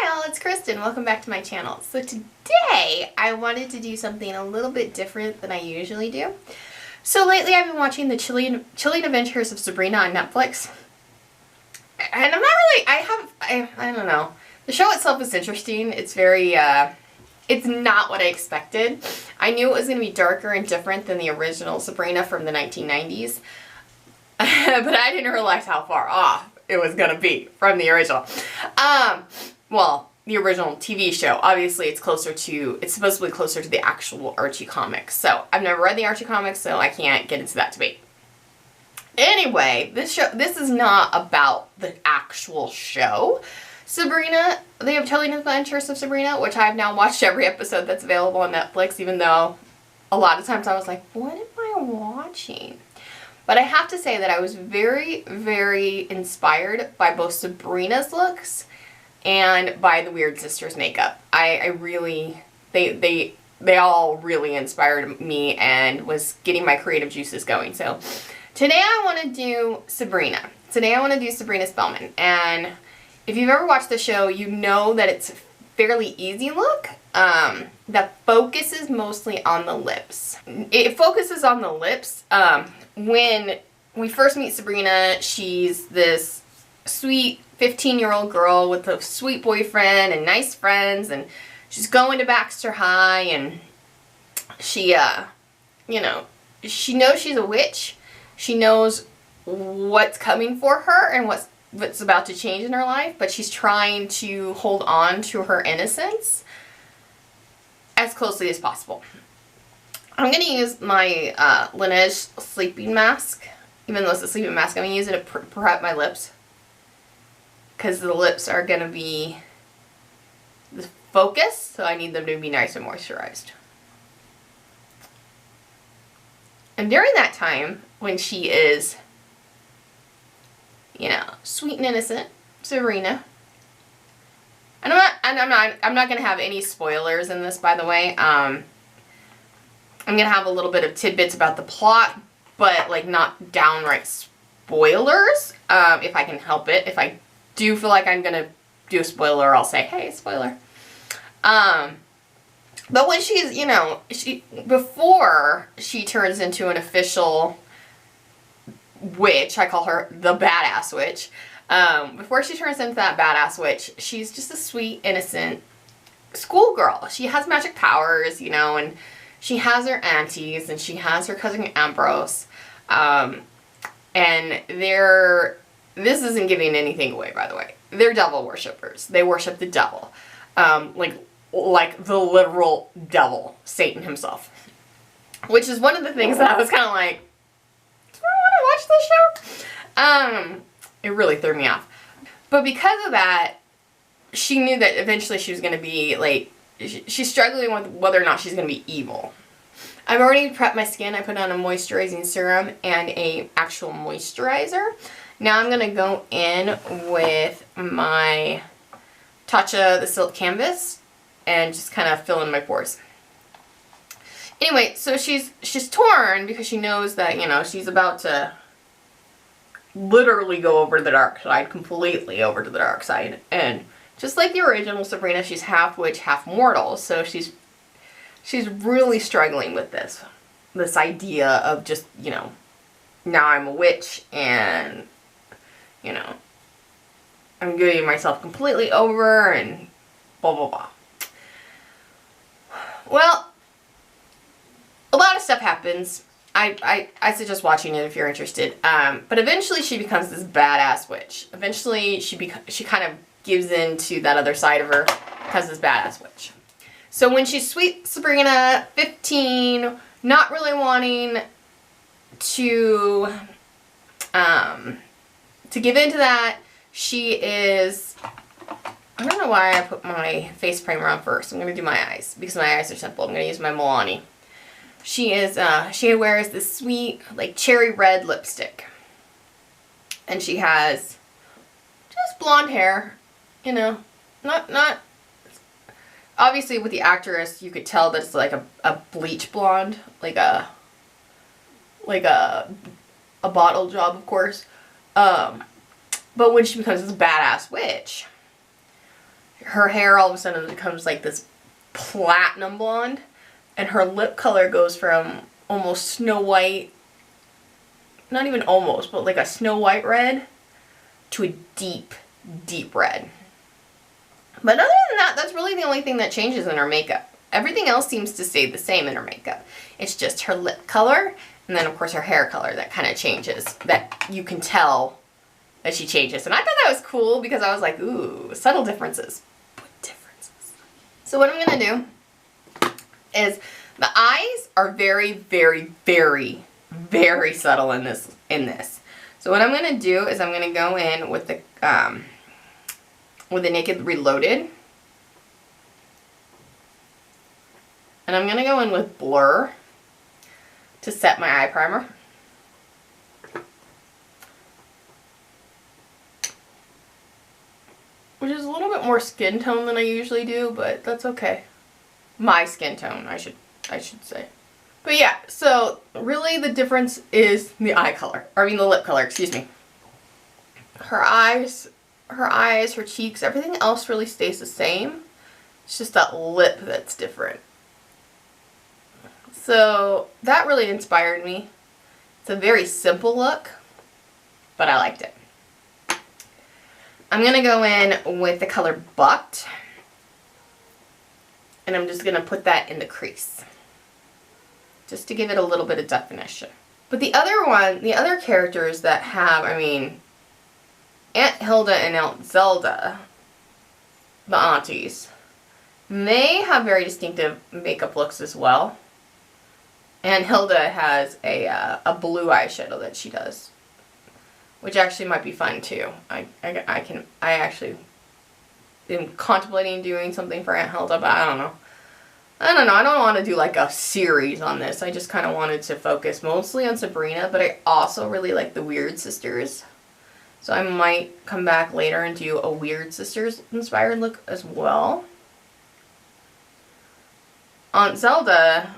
Hi all, it's Kristen. Welcome back to my channel. So today I wanted to do something a little bit different than I usually do. So lately I've been watching the Chilling Adventures of Sabrina on Netflix. And I'm not really, I don't know. The show itself is interesting. It's very, it's not what I expected. I knew it was going to be darker and different than the original Sabrina from the 1990s. But I didn't realize how far off it was going to be from the original. Well, the original TV show. Obviously it's supposedly closer to the actual Archie comics. So I've never read the Archie comics, so I can't get into that debate. Anyway, this is not about the actual show. Sabrina, they have Chilling Adventures of Sabrina, which I've now watched every episode that's available on Netflix, even though a lot of times I was like, what am I watching? But I have to say that I was very, very inspired by both Sabrina's looks and by the Weird Sisters makeup. I really, they all really inspired me and was getting my creative juices going. So today I want to do Sabrina. Today I want to do Sabrina Spellman. And if you've ever watched the show, you know that it's a fairly easy look that focuses mostly on the lips. It focuses on the lips. When we first meet Sabrina, she's this sweet 15-year-old girl with a sweet boyfriend and nice friends, and she's going to Baxter High, and she, you know, she knows she's a witch. She knows what's coming for her and what's about to change in her life, but she's trying to hold on to her innocence as closely as possible. I'm going to use my Laneige sleeping mask. Even though it's a sleeping mask, I'm going to use it to prep my lips. Because the lips are going to be the focus, so I need them to be nice and moisturized. And during that time, when she is, you know, sweet and innocent, Sabrina. And I'm not going to have any spoilers in this, by the way. I'm going to have a little bit of tidbits about the plot, but like not downright spoilers, if I can help it. If I do feel like I'm going to do a spoiler, I'll say, hey, spoiler. But when she's, you know, before she turns into an official witch, I call her the badass witch, before she turns into that badass witch, she's just a sweet, innocent schoolgirl. She has magic powers, you know, and she has her aunties, and she has her cousin Ambrose, and this isn't giving anything away, by the way. They're devil worshippers. They worship the devil, like the literal devil, Satan himself, which is one of the things that I was kind of like, do I want to watch this show? It really threw me off. But because of that, she knew that eventually she was going to be, like, she's struggling with whether or not she's going to be evil. I've already prepped my skin. I put on a moisturizing serum and a actual moisturizer. Now I'm going to go in with my TATCHA, the Silk Canvas, and just kind of fill in my pores. Anyway, so she's torn because she knows that, you know, she's about to literally go over to the dark side, completely over to the dark side. And just like the original Sabrina, she's half witch, half mortal. So she's really struggling with this idea of just, you know, now I'm a witch and, you know, I'm giving myself completely over and blah, blah, blah. Well, a lot of stuff happens. I suggest watching it if you're interested. But eventually she becomes this badass witch. Eventually she kind of gives in to that other side of her as this badass witch. So when she's sweet Sabrina, 15, not really wanting to give in to that, she is, I don't know why I put my face primer on first. I'm going to do my eyes because my eyes are simple. I'm going to use my MILANI. She wears this sweet, like, cherry red lipstick. And she has just blonde hair, you know, not, obviously with the actress, you could tell that it's like a bleach blonde, like a bottle job, of course. But when she becomes this badass witch, her hair all of a sudden becomes like this platinum blonde, and her lip color goes from almost Snow White, not even almost, but like a Snow White red to a deep, deep red. But other than that, that's really the only thing that changes in her makeup. Everything else seems to stay the same in her makeup. It's just her lip color, and then of course her hair color that kind of changes, that you can tell that she changes. And I thought that was cool because I was like, ooh, subtle differences. But differences. So what I'm going to do is, the eyes are very, very, very, very subtle in this. So what I'm going to do is I'm going to go in with the Naked Reloaded. And I'm going to go in with Blur to set my eye primer. Which is a little bit more skin tone than I usually do, but that's okay. My skin tone, I should say. But yeah, so really the difference is the eye color. Or I mean the lip color, excuse me. Her eyes, her cheeks, everything else really stays the same. It's just that lip that's different. So that really inspired me. It's a very simple look, but I liked it. I'm going to go in with the color Bucked, and I'm just going to put that in the crease, just to give it a little bit of definition. But the other characters that have, I mean, Aunt Hilda and Aunt Zelda, the aunties, they have very distinctive makeup looks as well. And Hilda has a blue eyeshadow that she does, which actually might be fun too. I actually am contemplating doing something for Aunt Hilda, but I don't know. I don't want to do like a series on this. I just kind of wanted to focus mostly on Sabrina, but I also really like the Weird Sisters. So I might come back later and do a Weird Sisters inspired look as well. Aunt Zelda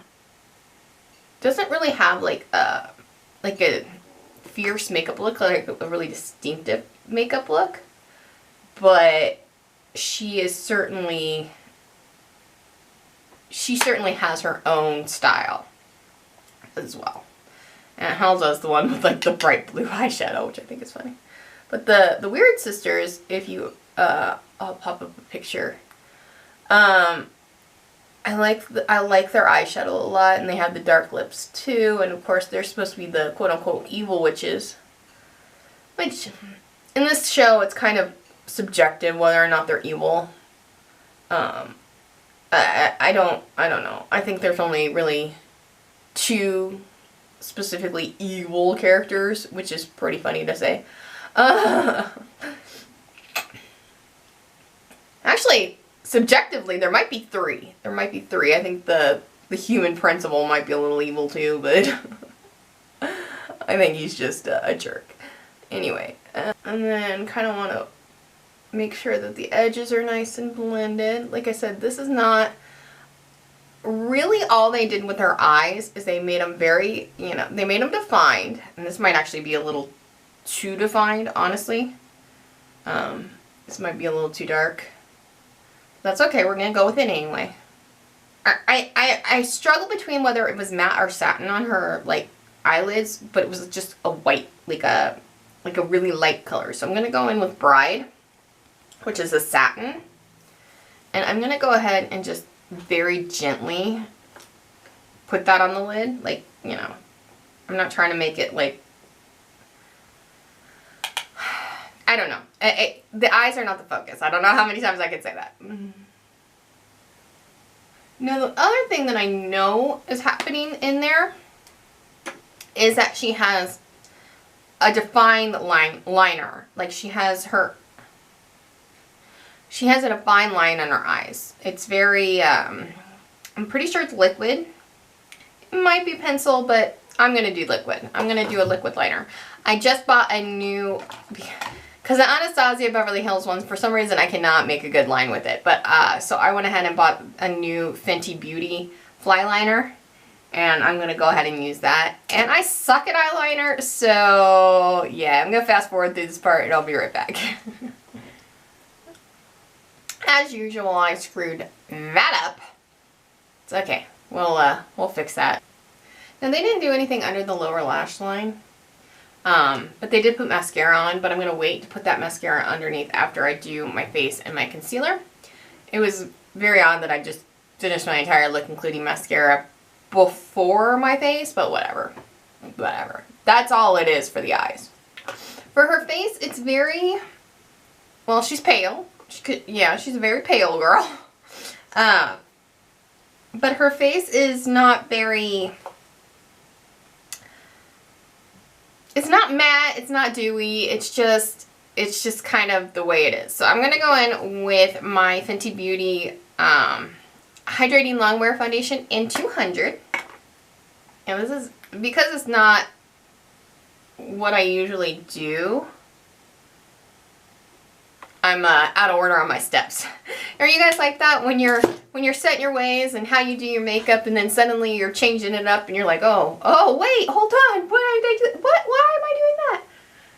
doesn't really have like a fierce makeup look, like a really distinctive makeup look, but she certainly has her own style as well. And Hilda is the one with like the bright blue eyeshadow, which I think is funny. But the Weird Sisters, if you I'll pop up a picture. I like their eyeshadow a lot, and they have the dark lips too, and of course they're supposed to be the quote-unquote evil witches, which in this show it's kind of subjective whether or not they're evil. I don't know. I think there's only really 2 specifically evil characters, which is pretty funny to say. Actually, subjectively, there might be 3. There might be 3. I think the human principal might be a little evil too, but I think he's just a jerk. Anyway, and then kind of want to make sure that the edges are nice and blended. Like I said, this is not really all they did with her eyes is they made them very, they made them defined. And this might actually be a little too defined, honestly. This might be a little too dark. That's okay, we're going to go with it anyway. I struggle between whether it was matte or satin on her, like, eyelids, but it was just a white, like a really light color. So I'm going to go in with Bride, which is a satin. And I'm going to go ahead and just very gently put that on the lid. Like, I'm not trying to make it, like, I don't know. The eyes are not the focus. I don't know how many times I could say that. Now, the other thing that I know is happening in there is that she has a defined liner. Like, she has a defined line on her eyes. It's very, I'm pretty sure it's liquid. It might be pencil, but I'm going to do liquid. I'm going to do a liquid liner. I just bought a new... Because the Anastasia Beverly Hills ones, for some reason, I cannot make a good line with it. But, so I went ahead and bought a new Fenty Beauty fly liner. And I'm going to go ahead and use that. And I suck at eyeliner, so yeah, I'm going to fast forward through this part and I'll be right back. As usual, I screwed that up. It's okay. We'll fix that. Now, they didn't do anything under the lower lash line. But they did put mascara on, but I'm going to wait to put that mascara underneath after I do my face and my concealer. It was very odd that I just finished my entire look, including mascara, before my face, but whatever. Whatever. That's all it is for the eyes. For her face, it's very, well, she's pale. Yeah, she's a very pale girl. But her face is not very, it's not matte, it's not dewy, it's just kind of the way it is. So I'm going to go in with my Fenty Beauty Hydrating Longwear Foundation in 200. And this is, because it's not what I usually do, I'm out of order on my steps. Are you guys like that when you're set in your ways and how you do your makeup, and then suddenly you're changing it up and you're like, oh wait, hold on, why am I doing that?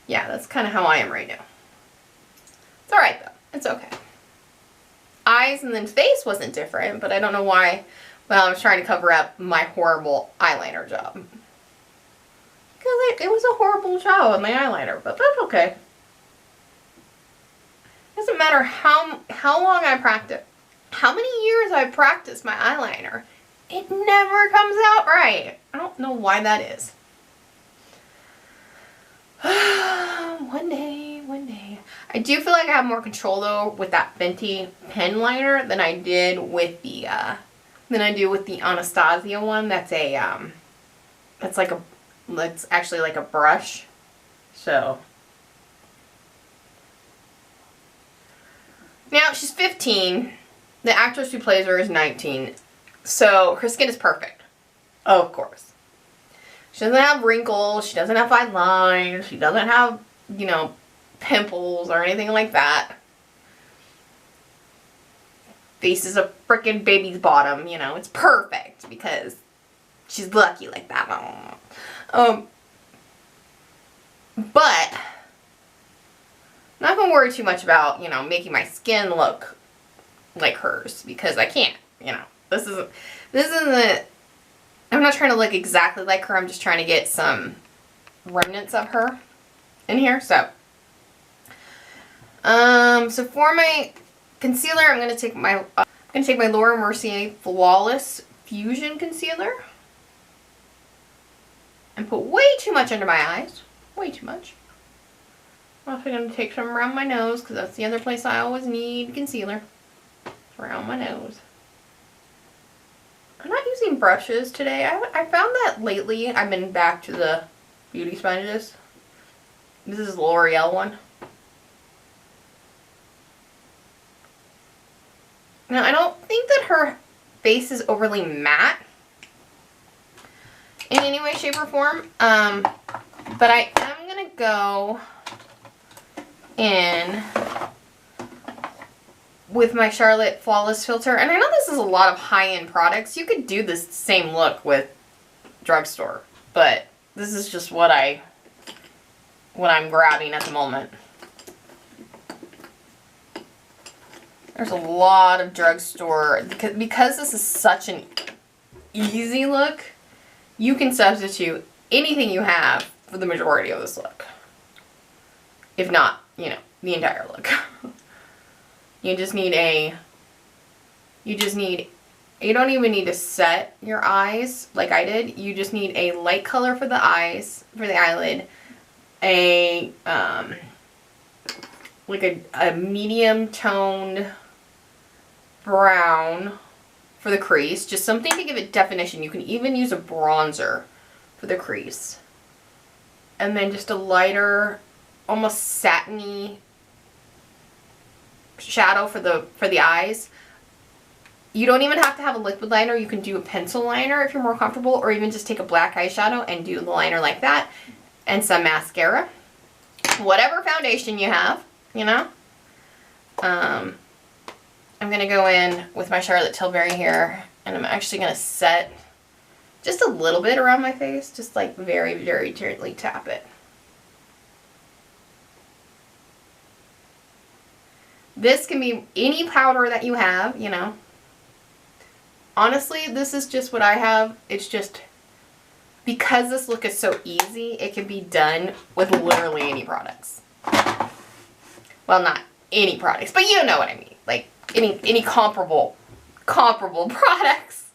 Yeah, that's kind of how I am right now. It's alright though, it's okay. Eyes and then face wasn't different, but I don't know why. Well, I was trying to cover up my horrible eyeliner job. Because it was a horrible job with my eyeliner, but that's okay. Doesn't matter how long I practice, how many years I've practiced my eyeliner, it never comes out right. I don't know why that is. One day. I do feel like I have more control though with that Fenty pen liner than I did with the Anastasia one. That's a that's actually like a brush. So now, she's 15. The actress who plays her is 19. So, her skin is perfect. Of course. She doesn't have wrinkles. She doesn't have fine lines. She doesn't have, you know, pimples or anything like that. Face is a freaking baby's bottom. You know, it's perfect because she's lucky like that. But I'm not going to worry too much about, you know, making my skin look like hers, because I can't, you know. This isn't, I'm not trying to look exactly like her. I'm just trying to get some remnants of her in here. So, so for my concealer, I'm going to take my Laura Mercier Flawless Fusion Concealer and put way too much under my eyes. Way too much. I'm also going to take some around my nose, because that's the other place I always need concealer. It's around my nose. I'm not using brushes today. I found that lately I've been back to the beauty sponges. This is the L'Oreal one. Now, I don't think that her face is overly matte in any way, shape, or form. But I am going to go in with my Charlotte Flawless Filter. And I know this is a lot of high-end products. You could do this same look with drugstore, but this is just what I'm grabbing at the moment. There's a lot of drugstore, because this is such an easy look, you can substitute anything you have for the majority of this look. If not, you know, the entire look. You don't even need to set your eyes like I did. You just need a light color for the eyes, for the eyelid, like a medium toned brown for the crease. Just something to give it definition. You can even use a bronzer for the crease. And then just a lighter, almost satiny shadow for the eyes. You don't even have to have a liquid liner. You can do a pencil liner if you're more comfortable, or even just take a black eyeshadow and do the liner like that, and some mascara. Whatever foundation you have, you know. I'm going to go in with my Charlotte Tilbury here, and I'm actually going to set just a little bit around my face, just like very, very gently tap it. This can be any powder that you have, you know. Honestly, this is just what I have. It's just because this look is so easy, it can be done with literally any products. Well, not any products, but you know what I mean. Like any comparable products.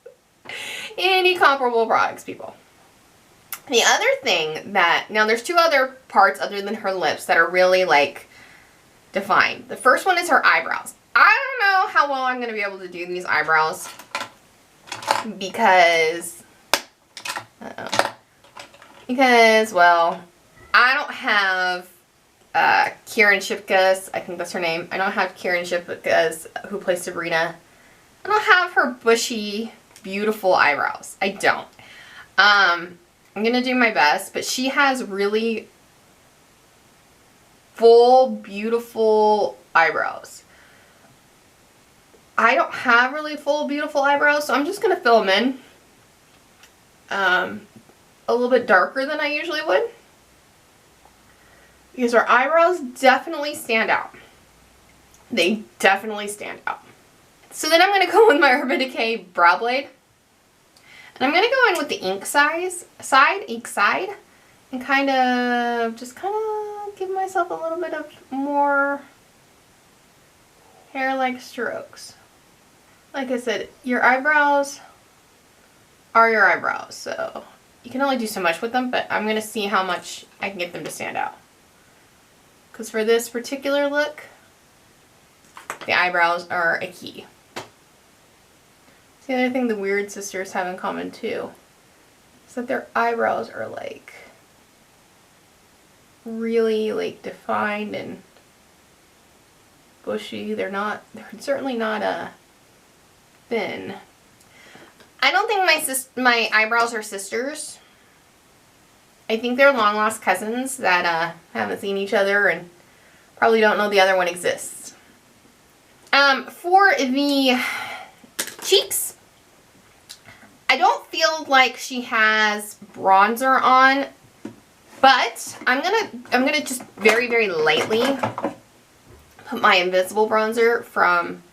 Any comparable products, people. The other thing that, now there's two other parts other than her lips that are really like defined. The first one is her eyebrows. I don't know how well I'm going to be able to do these eyebrows because, well, I don't have Kieran Shipka's, I think that's her name. I don't have Kieran Shipka's, who plays Sabrina. I don't have her bushy, beautiful eyebrows. I don't. I'm going to do my best, but she has really full, beautiful eyebrows. I don't have really full, beautiful eyebrows, so I'm just going to fill them in a little bit darker than I usually would. Because her eyebrows definitely stand out. They definitely stand out. So then I'm going to go with my Urban Decay Brow Blade. And I'm going to go in with the ink side, and kind of give myself a little bit of more hair-like strokes. Like I said, your eyebrows are your eyebrows, so you can only do so much with them, but I'm going to see how much I can get them to stand out. Because for this particular look, the eyebrows are a key. The other thing the Weird Sisters have in common too is that their eyebrows are like really like defined and bushy. They're certainly not thin. I don't think my eyebrows are sisters. I think they're long lost cousins that haven't seen each other and probably don't know the other one exists. For the cheeks, I don't feel like she has bronzer on, but I'm gonna just very, very lightly put my Invisible bronzer from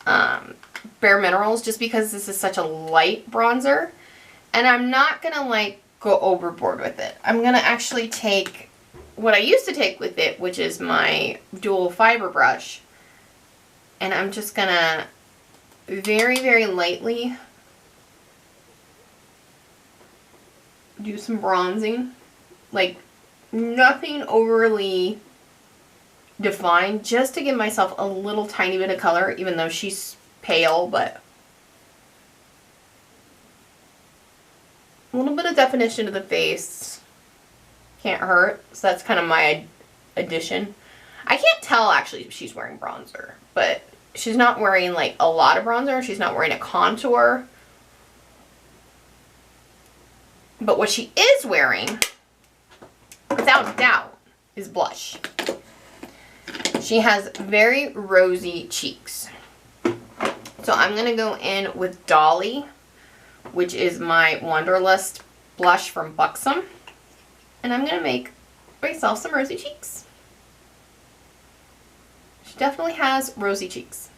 BAREMINERALS, just because this is such a light bronzer, and I'm not gonna like go overboard with it. I'm gonna actually take what I used to take with it, which is my dual fiber brush, and I'm just gonna very, very lightly do some bronzing. Like, nothing overly defined, just to give myself a little tiny bit of color, even though she's pale, but a little bit of definition to the face can't hurt. So that's kind of my addition. I can't tell actually if she's wearing bronzer, but she's not wearing like a lot of bronzer. She's not wearing a contour. But what she is wearing, without a doubt, is blush. She has very rosy cheeks. So I'm going to go in with Dolly, which is my Wanderlust blush from Buxom. And I'm going to make myself some rosy cheeks. She definitely has rosy cheeks.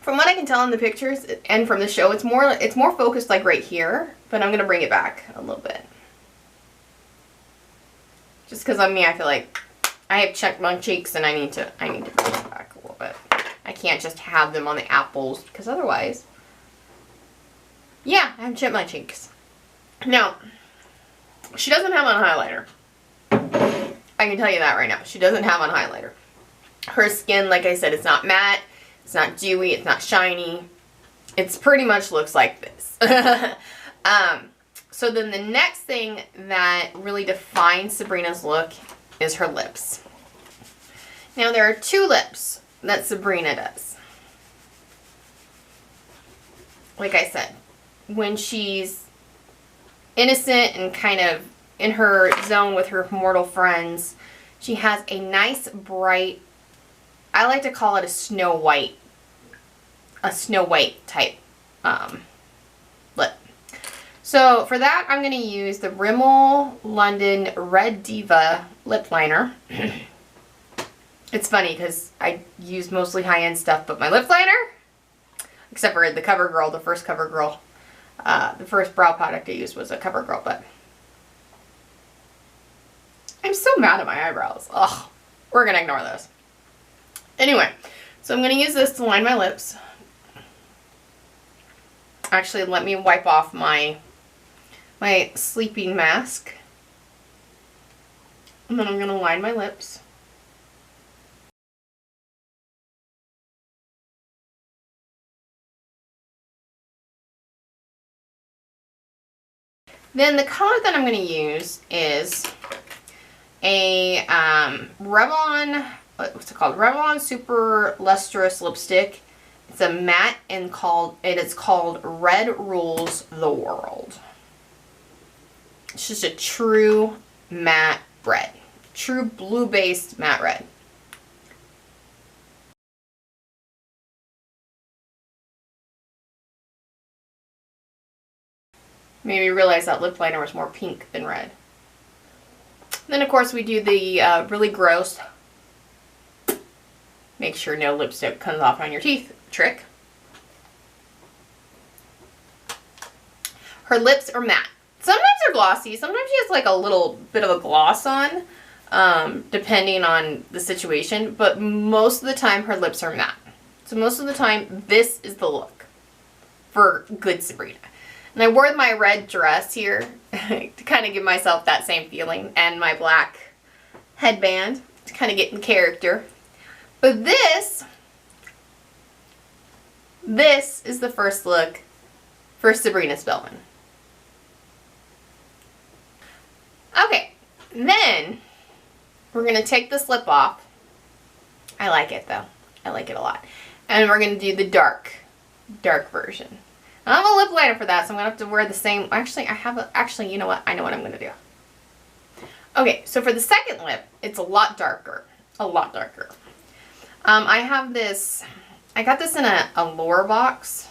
From what I can tell in the pictures and from the show, it's more focused like right here, but I'm going to bring it back a little bit. Just because of me, I feel like I have chipmunk cheeks and I need to bring it back a little bit. I can't just have them on the apples because otherwise, yeah, I have chipmunk cheeks. Now, she doesn't have on highlighter. I can tell you that right now. She doesn't have on highlighter. Her skin, like I said, it's not matte. It's not dewy, it's not shiny. It's pretty much looks like this. So then the next thing that really defines Sabrina's look is her lips. Now there are two lips that Sabrina does. Like I said, when she's innocent and kind of in her zone with her mortal friends, she has a nice bright, I like to call it a Snow White type lip. So for that, I'm going to use the Rimmel London Red Diva lip liner. And It's funny because I use mostly high-end stuff, but my lip liner, except for the CoverGirl, the first CoverGirl, the first brow product I used was a CoverGirl, but I'm so mad at my eyebrows. Ugh, we're gonna ignore those. Anyway, so I'm gonna use this to line my lips. Actually, let me wipe off my sleeping mask. And then I'm gonna line my lips. Then the color that I'm going to use is a Revlon, what's it called? Revlon Super Lustrous lipstick. It's a matte and it's called Red Rules the World. It's just a true matte red. True blue-based matte red. Made me realize that lip liner was more pink than red. Then of course we do the really gross, make sure no lipstick comes off on your teeth trick. Her lips are matte. Sometimes they're glossy, sometimes she has like a little bit of a gloss on, depending on the situation, but most of the time her lips are matte. So most of the time this is the look for good Sabrina. And I wore my red dress here to kind of give myself that same feeling, and my black headband to kind of get in character. But this is the first look for Sabrina Spellman. Okay, then we're going to take this lip off. I like it though. I like it a lot. And we're going to do the dark version. I don't have a lip liner for that, so I'm going to have to wear the same. Actually, you know what? I know what I'm going to do. Okay, so for the second lip, it's a lot darker. A lot darker. I have this, I got this in a lure box.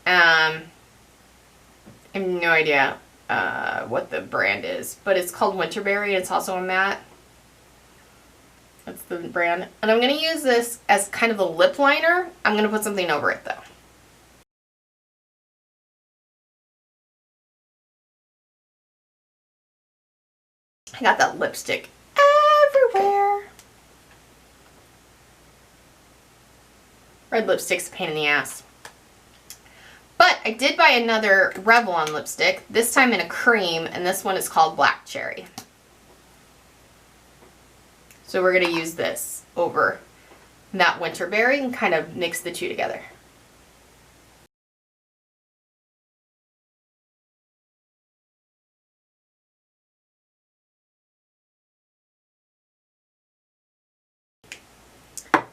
I have no idea what the brand is, but it's called Winterberry. It's also a matte. That's the brand. And I'm going to use this as kind of a lip liner. I'm going to put something over it though. I got that lipstick everywhere. Red lipstick's a pain in the ass. But I did buy another Revlon lipstick, this time in a cream, and this one is called Black Cherry. So we're going to use this over that Winterberry and kind of mix the two together.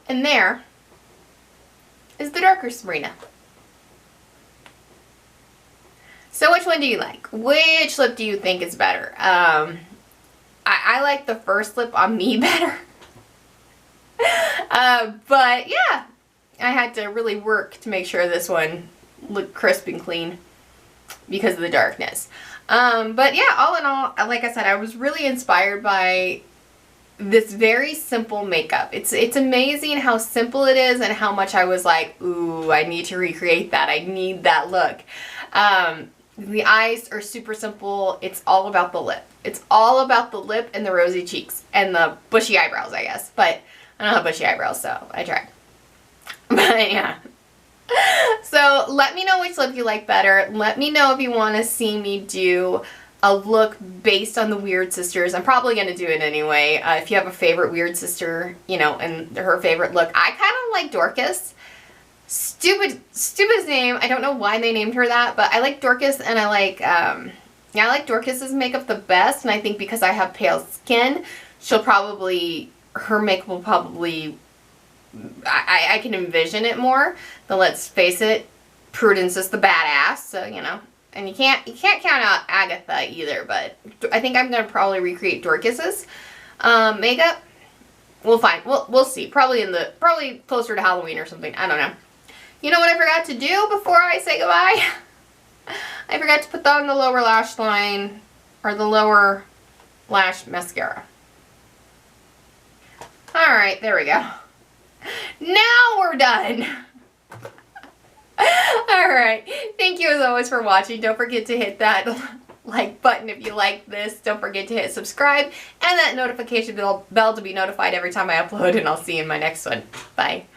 And there is the darker Sabrina. So which one do you like? Which lip do you think is better? I like the first lip on me better. But yeah, I had to really work to make sure this one looked crisp and clean because of the darkness. But yeah, all in all, like I said, I was really inspired by this very simple makeup. It's amazing how simple it is and how much I was like, ooh, I need to recreate that. I need that look. The eyes are super simple. It's all about the lip. It's all about the lip and the rosy cheeks and the bushy eyebrows, I guess. But I don't have bushy eyebrows, so I tried. But yeah. So let me know which lip you like better. Let me know if you want to see me do a look based on the Weird Sisters. I'm probably going to do it anyway. If you have a favorite Weird Sister, you know, and her favorite look. I kind of like Dorcas. Stupid name. I don't know why they named her that, but I like Dorcas, and I like, yeah, I like Dorcas's makeup the best, and I think because I have pale skin, her makeup will probably, I can envision it more. But let's face it, Prudence is the badass, so, you know. And you can't count out Agatha either, but I think I'm going to probably recreate Dorcas's makeup. We'll find. We'll see. Probably closer to Halloween or something. I don't know. You know what I forgot to do before I say goodbye? I forgot to put on the lower lash line, or the lower lash mascara. Alright, Alright, there we go. Now we're done. Alright, thank you as always for watching. Don't forget to hit that like button if you like this. Don't forget to hit subscribe and that notification bell to be notified every time I upload, and I'll see you in my next one. Bye.